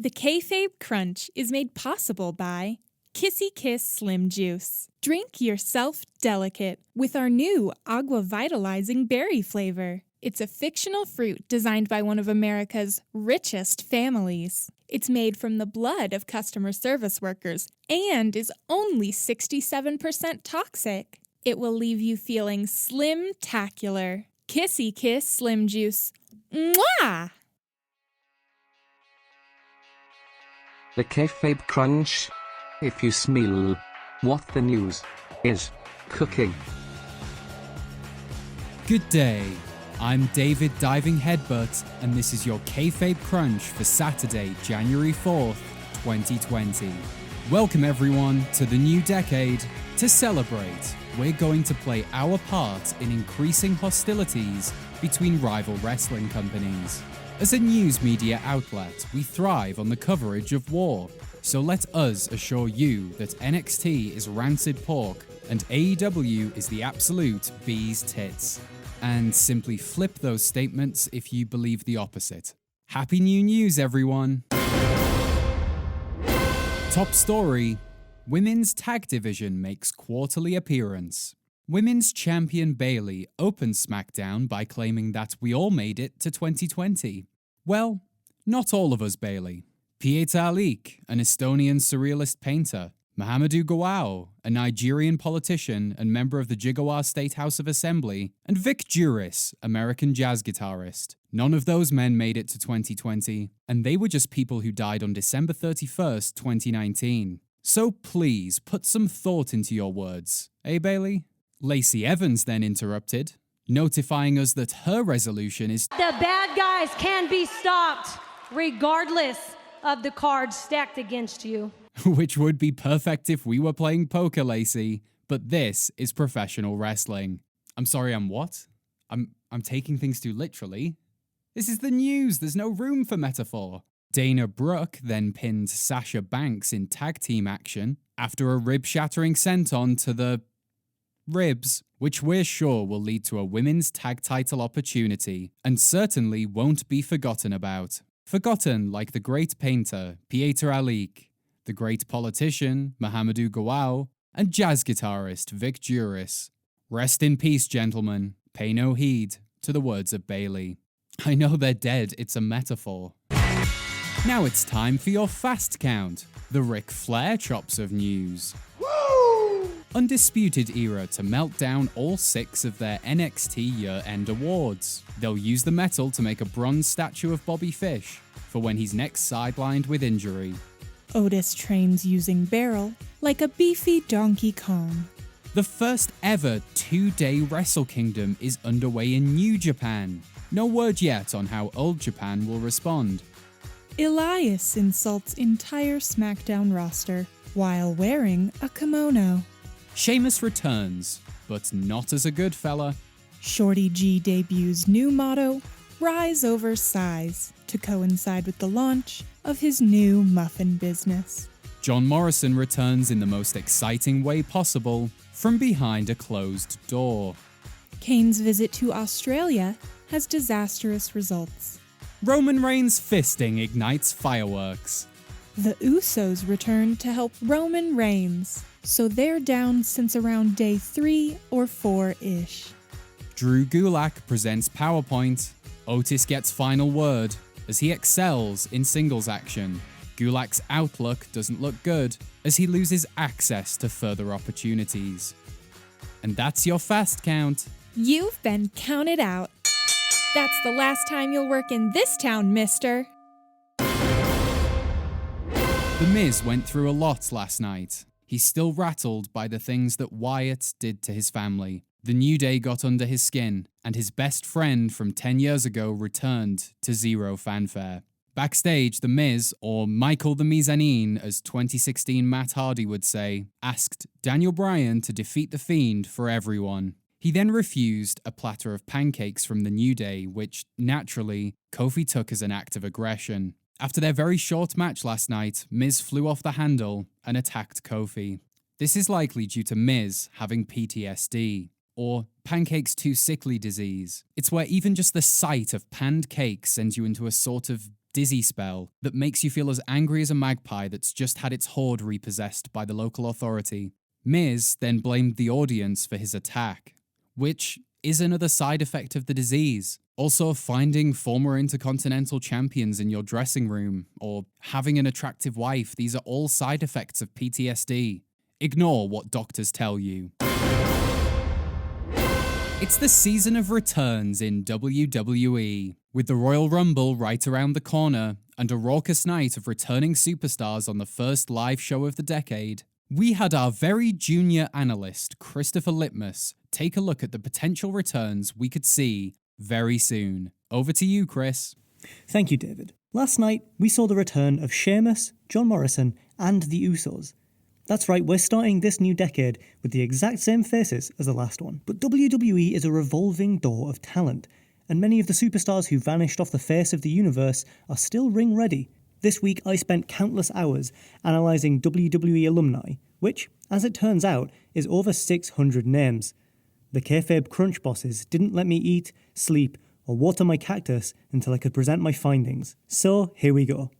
The Kayfabe Crunch is made possible by Kissy Kiss Slim Juice. Drink yourself delicate with our new Agua Vitalizing Berry flavor. It's a fictional fruit designed by one of America's richest families. It's made from the blood of customer service workers and is only 67% toxic. It will leave you feeling slim-tacular. Kissy Kiss Slim Juice. Mwah! The Kayfabe Crunch. If you smell what the news is cooking. Good day. I'm David Diving Headbutt, and this is your Kayfabe Crunch for Saturday, January 4th, 2020. Welcome everyone to the new decade. To celebrate, we're going to play our part in increasing hostilities between rival wrestling companies. As a news media outlet, we thrive on the coverage of war. So let us assure you that NXT is rancid pork and AEW is the absolute bee's tits. And simply flip those statements if you believe the opposite. Happy New News, everyone! Top story: Women's Tag Division makes quarterly appearance. Women's champion Bayley opened SmackDown by claiming that we all made it to 2020. Well, not all of us, Bayley. Pieta Alik, an Estonian surrealist painter, Mahamadou Gawao, a Nigerian politician and member of the Jigawa State House of Assembly, and Vic Juris, American jazz guitarist. None of those men made it to 2020, and they were just people who died on December 31st, 2019. So please, put some thought into your words, eh, Bayley? Lacey Evans then interrupted, notifying us that her resolution is the bad guys can be stopped, regardless of the cards stacked against you. Which would be perfect if we were playing poker, Lacey, but this is professional wrestling. I'm sorry, I'm what? I'm taking things too literally. This is the news, there's no room for metaphor. Dana Brooke then pinned Sasha Banks in tag team action after a rib-shattering senton to the ribs, which we're sure will lead to a women's tag title opportunity and certainly won't be forgotten about. Forgotten like the great painter Pieta Alik, the great politician Mahamadou Gawao, and jazz guitarist Vic Juris. Rest in peace, gentlemen. Pay no heed to the words of Bayley. I know they're dead, it's a metaphor. Now it's time for your fast count, the Ric Flair chops of news. Woo! Undisputed Era to melt down all 6 of their NXT year-end awards. They'll use the metal to make a bronze statue of Bobby Fish for when he's next sidelined with injury. Otis trains using barrel like a beefy Donkey Kong. The first ever 2-day Wrestle Kingdom is underway in New Japan. No word yet on how Old Japan will respond. Elias insults entire SmackDown roster while wearing a kimono. Sheamus returns, but not as a good fella. Shorty G debuts new motto, Rise Over Size, to coincide with the launch of his new muffin business. John Morrison returns in the most exciting way possible, from behind a closed door. Kane's visit to Australia has disastrous results. Roman Reigns' fisting ignites fireworks. The Usos return to help Roman Reigns, so they're down since around day 3 or 4-ish. Drew Gulak presents PowerPoint. Otis gets final word as he excels in singles action. Gulak's outlook doesn't look good as he loses access to further opportunities. And that's your fast count. You've been counted out. That's the last time you'll work in this town, mister. The Miz went through a lot last night. He's still rattled by the things that Wyatt did to his family. The New Day got under his skin, and his best friend from 10 years ago returned to zero fanfare. Backstage, The Miz, or Michael the Mezzanine, as 2016 Matt Hardy would say, asked Daniel Bryan to defeat The Fiend for everyone. He then refused a platter of pancakes from the New Day, which, naturally, Kofi took as an act of aggression. After their very short match last night, Miz flew off the handle and attacked Kofi. This is likely due to Miz having PTSD, or pancakes too sickly disease. It's where even just the sight of panned cake sends you into a sort of dizzy spell that makes you feel as angry as a magpie that's just had its hoard repossessed by the local authority. Miz then blamed the audience for his attack, which is another side effect of the disease. Also, finding former Intercontinental champions in your dressing room, or having an attractive wife, these are all side effects of PTSD. Ignore what doctors tell you. It's the season of returns in WWE, with the Royal Rumble right around the corner and a raucous night of returning superstars on the first live show of the decade. We had our very junior analyst, Christopher Litmus, take a look at the potential returns we could see very soon. Over to you, Chris. Thank you, David. Last night, we saw the return of Sheamus, John Morrison, and the Usos. That's right, we're starting this new decade with the exact same faces as the last one. But WWE is a revolving door of talent, and many of the superstars who vanished off the face of the universe are still ring ready. This week I spent countless hours analysing WWE alumni, which, as it turns out, is over 600 names. The Kayfabe Crunch bosses didn't let me eat, sleep, or water my cactus until I could present my findings. So here we go.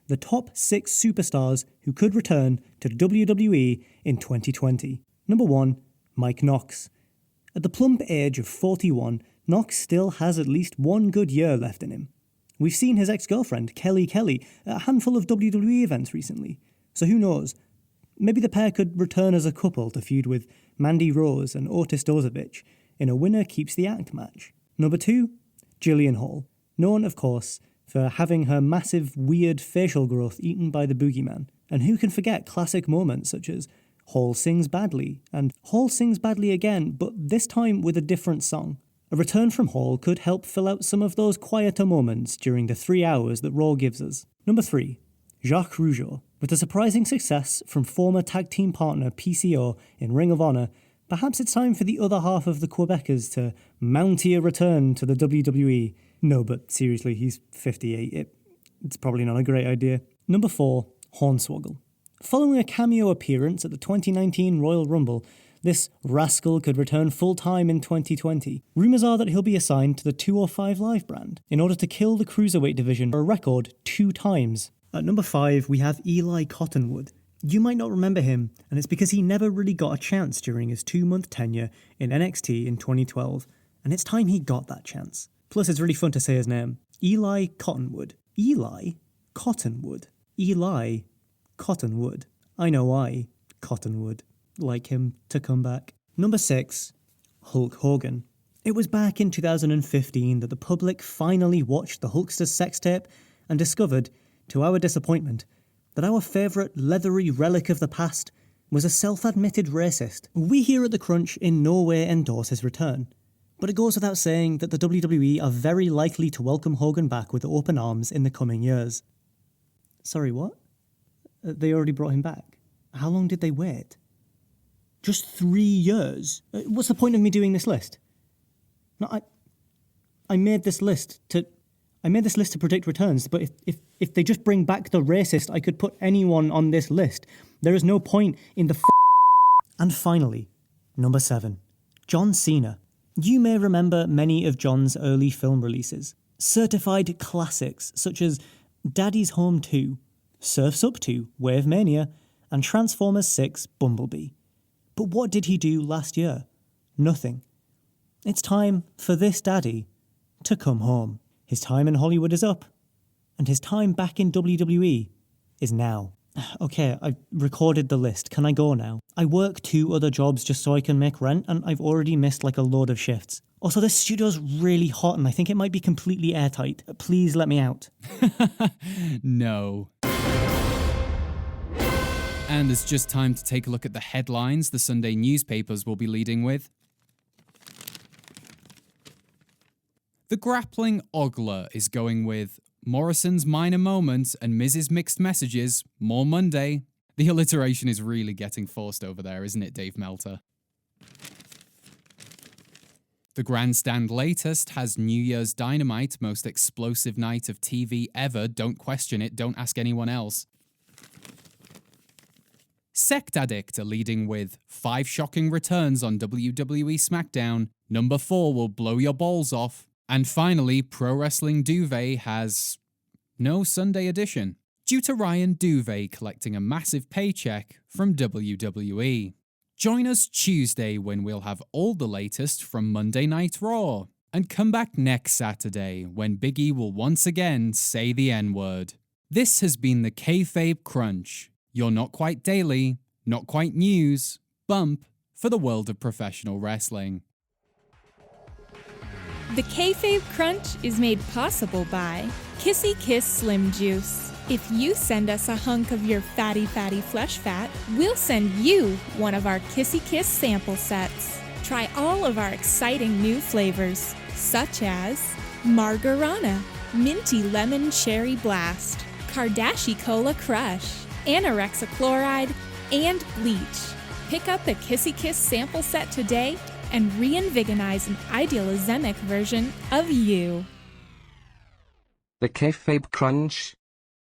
The top 6 superstars who could return to WWE in 2020. Number 1, Mike Knox. At the plump age of 41, Knox still has at least one good year left in him. We've seen his ex-girlfriend, Kelly Kelly, at a handful of WWE events recently. So who knows? Maybe the pair could return as a couple to feud with Mandy Rose and Otis Dozovich in a winner keeps the act match. Number 2, Jillian Hall. Known, of course, for having her massive, weird facial growth eaten by the boogeyman. And who can forget classic moments such as Hall sings badly, and Hall sings badly again, but this time with a different song. A return from Hall could help fill out some of those quieter moments during the 3 hours that Raw gives us. Number 3, Jacques Rougeau. With the surprising success from former tag team partner PCO in Ring of Honor, perhaps it's time for the other half of the Quebecers to mount a return to the WWE. No, but seriously, he's 58. It's probably not a great idea. Number 4, Hornswoggle. Following a cameo appearance at the 2019 Royal Rumble, this rascal could return full-time in 2020. Rumours are that he'll be assigned to the 205 Live brand in order to kill the Cruiserweight division for a record 2 times. At number 5, we have Eli Cottonwood. You might not remember him, and it's because he never really got a chance during his 2-month tenure in NXT in 2012, and it's time he got that chance. Plus, it's really fun to say his name. Eli Cottonwood. Eli Cottonwood. Eli Cottonwood. I know why. Cottonwood. Like him to come back. Number 6, Hulk Hogan. It was back in 2015 that the public finally watched the Hulkster's sex tape and discovered, to our disappointment, that our favourite leathery relic of the past was a self-admitted racist. We here at The Crunch in no way endorse his return, but it goes without saying that the WWE are very likely to welcome Hogan back with open arms in the coming years. Sorry, what? They already brought him back. How long did they wait? Just 3 years? What's the point of me doing this list? No, I made this list to predict returns, but if they just bring back the racist, I could put anyone on this list. There is no point in the And finally, number 7, John Cena. You may remember many of John's early film releases. Certified classics such as Daddy's Home 2, Surf's Up 2, Wave Mania, and Transformers 6, Bumblebee. But what did he do last year? Nothing. It's time for this daddy to come home. His time in Hollywood is up, and his time back in WWE is now. Okay, I've recorded the list. Can I go now? I work 2 other jobs just so I can make rent, and I've already missed like a load of shifts. Also, this studio's really hot, and I think it might be completely airtight. Please let me out. No. And it's just time to take a look at the headlines the Sunday newspapers will be leading with. The grappling ogler is going with Morrison's minor moments and Miz's mixed messages, more Monday. The alliteration is really getting forced over there, isn't it, Dave Melter? The Grandstand latest has New Year's Dynamite, most explosive night of TV ever. Don't question it, don't ask anyone else. Sect Addict are leading with 5 shocking returns on WWE SmackDown. Number 4 will blow your balls off. And finally, Pro Wrestling Duvet has no Sunday edition, due to Ryan Duvet collecting a massive paycheck from WWE. Join us Tuesday when we'll have all the latest from Monday Night Raw, and come back next Saturday when Big E will once again say the N-word. This has been the Kayfabe Crunch, your not quite daily, not quite news, bump for the world of professional wrestling. The Kayfabe Crunch is made possible by Kissy Kiss Slim Juice. If you send us a hunk of your fatty flesh fat, we'll send you one of our Kissy Kiss sample sets. Try all of our exciting new flavors, such as Margarana, Minty Lemon Cherry Blast, Kardashian Cola Crush, Anorexa Chloride, and Bleach. Pick up the Kissy Kiss sample set today and reinvigonize an idealisemic version of you. The Kayfabe Crunch.